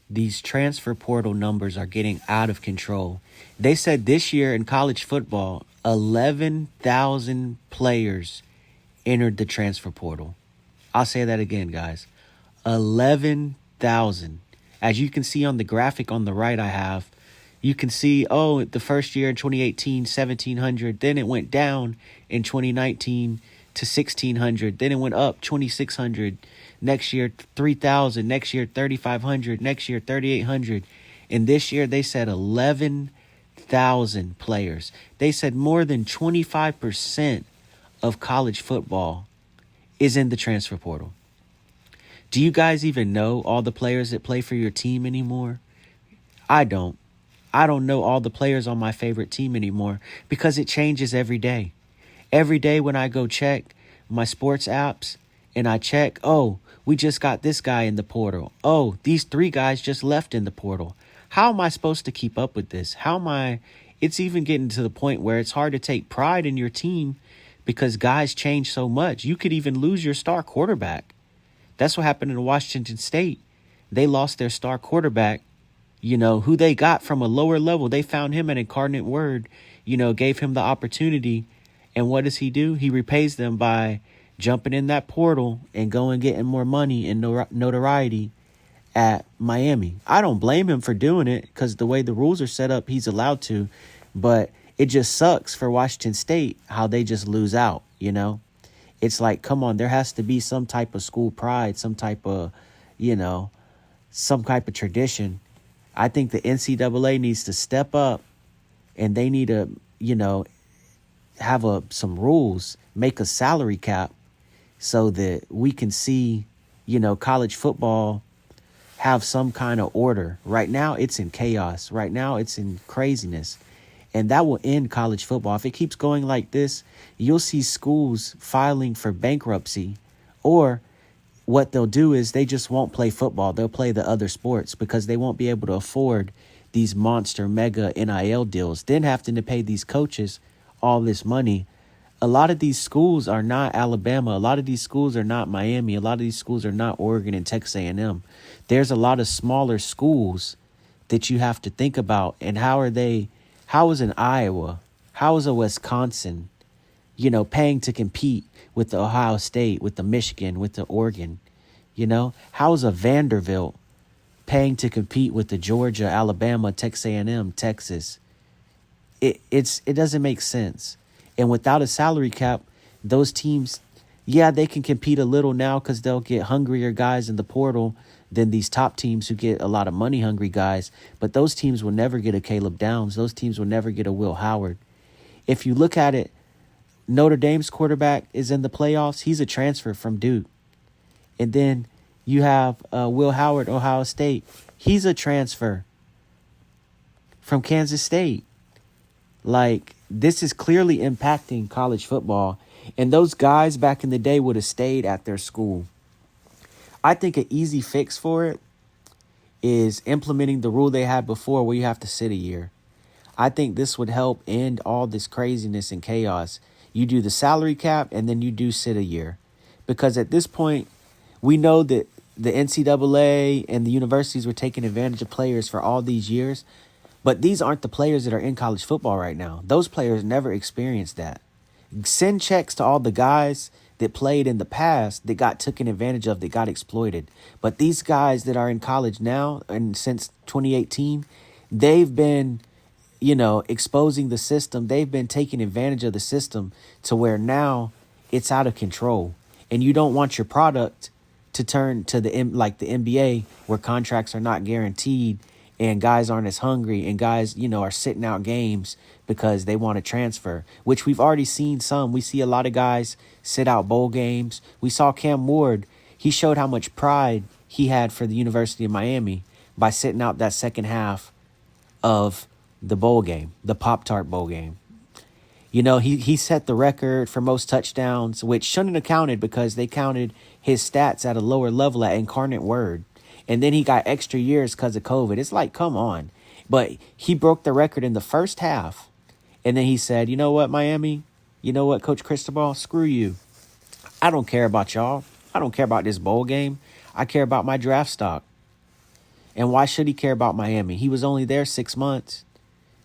these transfer portal numbers are getting out of control. They said this year in college football, 11,000 players entered the transfer portal. I'll say that again, guys. 11,000. As you can see on the graphic on the right, you can see, the first year in 2018, 1,700. Then it went down in 2019 to 1,600. Then it went up 2,600. Next year, 3,000. Next year, 3,500. Next year, 3,800. And this year, they said 11,000 players. They said more than 25% of college football is in the transfer portal. Do you guys even know all the players that play for your team anymore? I don't. I don't know all the players on my favorite team anymore because it changes every day. Every day when I go check my sports apps and I check, we just got this guy in the portal. Oh, these 3 guys just left in the portal. How am I supposed to keep up with this? It's even getting to the point where it's hard to take pride in your team because guys change so much. You could even lose your star quarterback. That's what happened in Washington State. They lost their star quarterback, who they got from a lower level. They found him at Incarnate Word, gave him the opportunity. And what does he do? He repays them by jumping in that portal and going getting more money and notoriety at Miami. I don't blame him for doing it because the way the rules are set up, he's allowed to. But it just sucks for Washington State how they just lose out, It's like, come on, there has to be some type of school pride, some type of tradition. I think the NCAA needs to step up and they need to, have some rules, make a salary cap so that we can see, college football have some kind of order. Right now, it's in chaos. Right now, it's in craziness. And that will end college football. If it keeps going like this, you'll see schools filing for bankruptcy, or what they'll do is they just won't play football. They'll play the other sports because they won't be able to afford these monster mega NIL deals. Then having to pay these coaches all this money. A lot of these schools are not Alabama. A lot of these schools are not Miami. A lot of these schools are not Oregon and Texas A&M. There's a lot of smaller schools that you have to think about. And how is an Iowa? How is a Wisconsin, paying to compete with the Ohio State, with the Michigan, with the Oregon? How is a Vanderbilt paying to compete with the Georgia, Alabama, Texas A&M, Texas? It doesn't make sense. And without a salary cap, those teams, they can compete a little now because they'll get hungrier guys in the portal than these top teams who get a lot of money hungry guys. But those teams will never get a Caleb Downs. Those teams will never get a Will Howard. If you look at it, Notre Dame's quarterback is in the playoffs. He's a transfer from Duke. And then you have Will Howard, Ohio State. He's a transfer from Kansas State. Like, this is clearly impacting college football. And those guys back in the day would have stayed at their school. I think an easy fix for it is implementing the rule they had before where you have to sit a year. I think this would help end all this craziness and chaos. You do the salary cap and then you do sit a year. Because at this point, we know that the NCAA and the universities were taking advantage of players for all these years. But these aren't the players that are in college football right now. Those players never experienced that. Send checks to all the guys that played in the past that got taken advantage of, that got exploited. But these guys that are in college now and since 2018, they've been, exposing the system. They've been taking advantage of the system to where now it's out of control. And you don't want your product to turn to the NBA where contracts are not guaranteed and guys aren't as hungry and guys, are sitting out games because they want to transfer, which we've already seen some. We see a lot of guys sit out bowl games. We saw Cam Ward. He showed how much pride he had for the University of Miami by sitting out that second half of the bowl game, the Pop-Tart bowl game. He set the record for most touchdowns, which shouldn't have counted because they counted his stats at a lower level at Incarnate Word. And then he got extra years because of COVID. It's like, come on. But he broke the record in the first half. And then he said, you know what, Miami? You know what, Coach Cristobal? Screw you. I don't care about y'all. I don't care about this bowl game. I care about my draft stock. And why should he care about Miami? He was only there 6 months.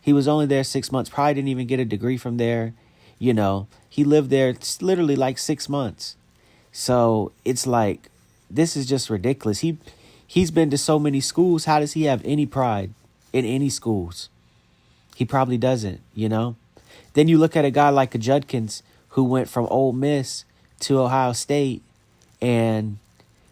He was only there 6 months. Probably didn't even get a degree from there. You know, he lived there literally like 6 months. So it's like, this is just ridiculous. He's been to so many schools. How does he have any pride in any schools? He probably doesn't, you know? Then you look at a guy like a Judkins who went from Ole Miss to Ohio State, and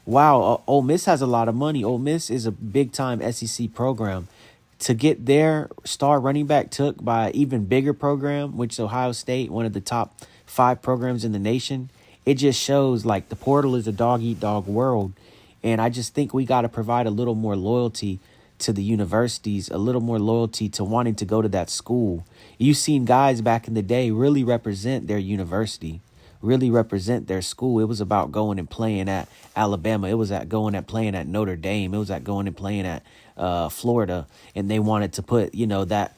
wow, Ole Miss has a lot of money. Ole Miss is a big-time SEC program. To get their star running back took by an even bigger program, which is Ohio State, one of the top 5 programs in the nation, it just shows like the portal is a dog-eat-dog world. And I just think we got to provide a little more loyalty to the universities, a little more loyalty to wanting to go to that school. You've seen guys back in the day really represent their university, really represent their school. It was about going and playing at Alabama. It was at going and playing at Notre Dame. It was at going and playing at Florida. And they wanted to put, you know, that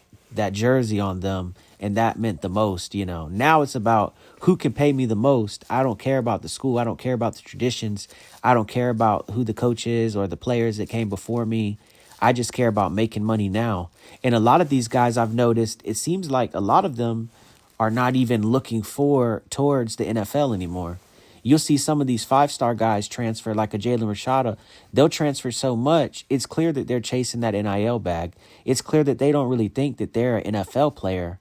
jersey on them. And that meant the most, you know. Now it's about who can pay me the most. I don't care about the school. I don't care about the traditions. I don't care about who the coach is or the players that came before me. I just care about making money now. And a lot of these guys I've noticed, it seems like a lot of them are not even looking towards the NFL anymore. You'll see some of these 5-star guys transfer, like a Jalen Rashada. They'll transfer so much, it's clear that they're chasing that NIL bag. It's clear that they don't really think that they're an NFL player.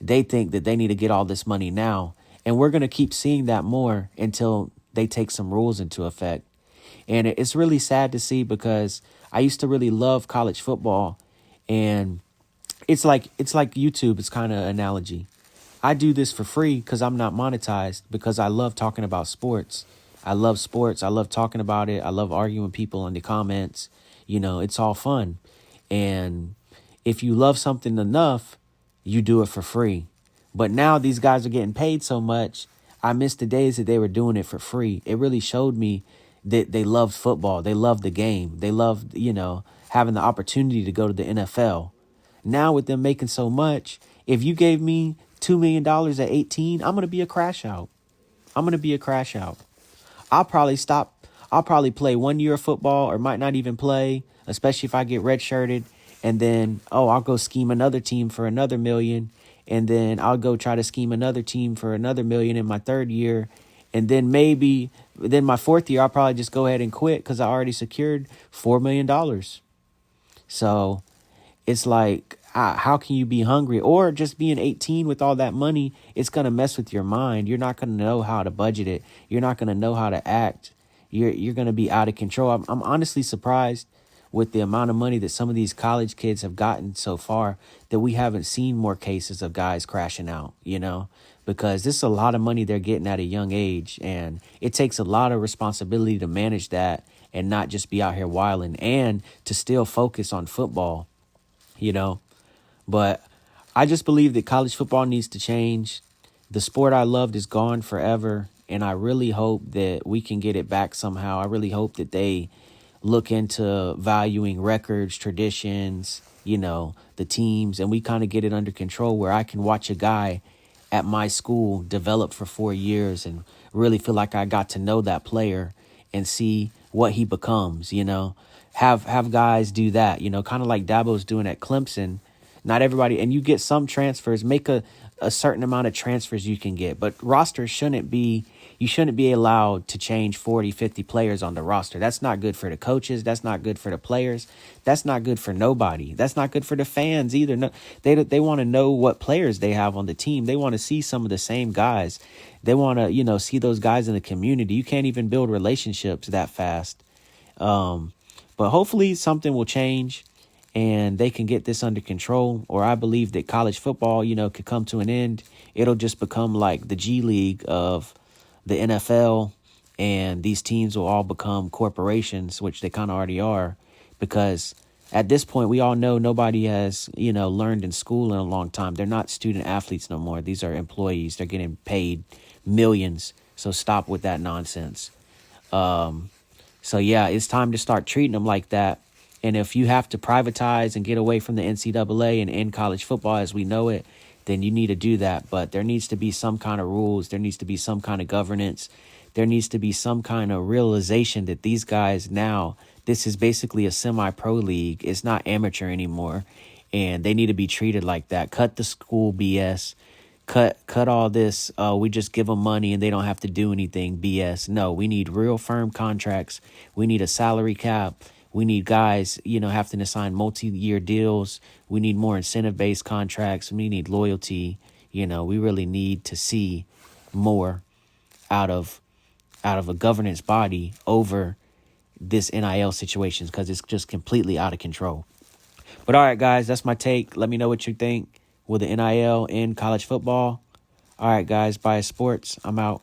They think that they need to get all this money now. And we're going to keep seeing that more until they take some rules into effect. And it's really sad to see, because I used to really love college football, and it's like YouTube. It's kind of an analogy. I do this for free because I'm not monetized, because I love talking about sports. I love sports. I love talking about it. I love arguing with people in the comments. You know, it's all fun. And if you love something enough, you do it for free. But now these guys are getting paid so much. I miss the days that they were doing it for free. It really showed me that they loved football. They loved the game. They loved, you know, having the opportunity to go to the NFL. Now with them making so much, if you gave me $2 million at 18, I'm going to be a crash out. I'm going to be a crash out. I'll probably stop. I'll probably play 1 year of football, or might not even play, especially if I get redshirted. And then, I'll go scheme another team for another $1 million. And then I'll go try to scheme another team for another $1 million in my 3rd year. And then then my 4th year, I'll probably just go ahead and quit, because I already secured $4 million. So it's like, how can you be hungry? Or just being 18 with all that money, it's going to mess with your mind. You're not going to know how to budget it. You're not going to know how to act. You're going to be out of control. I'm honestly surprised with the amount of money that some of these college kids have gotten so far, that we haven't seen more cases of guys crashing out, you know, because this is a lot of money they're getting at a young age. And it takes a lot of responsibility to manage that and not just be out here wilding, and to still focus on football, you know. But I just believe that college football needs to change. The sport I loved is gone forever. And I really hope that we can get it back somehow. I really hope that they look into valuing records, traditions, you know, the teams, and we kind of get it under control, where I can watch a guy at my school develop for 4 years and really feel like I got to know that player and see what he becomes, you know. Have guys do that, you know, kind of like Dabo's doing at Clemson. Not everybody, and you get some transfers, make a certain amount of transfers you can get, but rosters you shouldn't be allowed to change 40, 50 players on the roster. That's not good for the coaches. That's not good for the players. That's not good for nobody. That's not good for the fans either. No, they want to know what players they have on the team. They want to see some of the same guys. They want to, you know, see those guys in the community. You can't even build relationships that fast. But hopefully something will change and they can get this under control, or I believe that college football, you know, could come to an end. It'll just become like the G League of the NFL, and these teams will all become corporations, which they kind of already are, because at this point, we all know nobody has, you know, learned in school in a long time. They're not student athletes no more. These are employees. They're getting paid millions. So stop with that nonsense. So yeah, it's time to start treating them like that. And if you have to privatize and get away from the NCAA and end college football as we know it, then you need to do that. But there needs to be some kind of rules. There needs to be some kind of governance. There needs to be some kind of realization that these guys now This is basically a semi-pro league. It's not amateur anymore, and they need to be treated like that. Cut the school BS. Cut all this. We just give them money and they don't have to do anything BS. No, we need real firm contracts. We need a salary cap. We need guys, having to sign multi-year deals. We need more incentive-based contracts. We need loyalty. We really need to see more out of a governance body over this NIL situations, because it's just completely out of control. But all right, guys, that's my take. Let me know what you think. Will the NIL in college football? All right, guys, Bias Sports. I'm out.